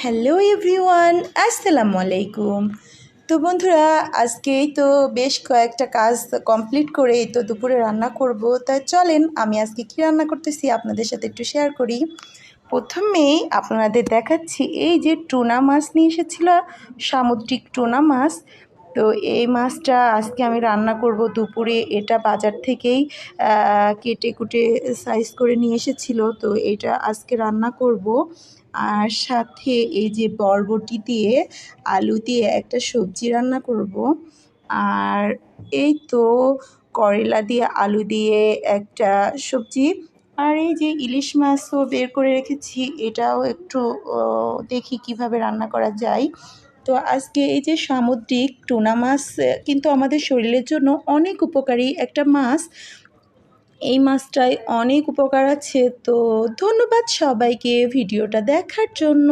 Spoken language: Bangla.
হ্যালো এভরিওয়ান, আসসালামু আলাইকুম। তো বন্ধুরা, আজকেই তো বেশ কয়েকটা কাজ কমপ্লিট করে এই তো দুপুরে রান্না করব। তাই চলেন আমি আজকে কী রান্না করতেছি আপনাদের সাথে একটু শেয়ার করি। প্রথমেই আপনাদের দেখাচ্ছি, এই যে টুনা মাছ নিয়ে এসেছিল, সামুদ্রিক টুনা মাছ। তো এই মাছটা আজকে আমি রান্না করব দুপুরে। এটা বাজার থেকেই কেটে কুটে সাইজ করে নিয়ে এসেছিলো, তো এটা আজকে রান্না করব। আর সাথে এই যে বরবটি দিয়ে আলু দিয়ে একটা সবজি রান্না করব। আর এই তো করলা দিয়ে আলু দিয়ে একটা সবজি। আর এই যে ইলিশ মাছও বের করে রেখেছি, এটাও একটু দেখি কিভাবে রান্না করা যায়। তো আজকে এই যে সামুদ্রিক টুনা মাছ কিন্তু আমাদের শরীরের জন্য অনেক উপকারী একটা মাছ। এই মাছটায় অনেক উপকার আছে। তো ধন্যবাদ সবাইকে ভিডিওটা দেখার জন্য।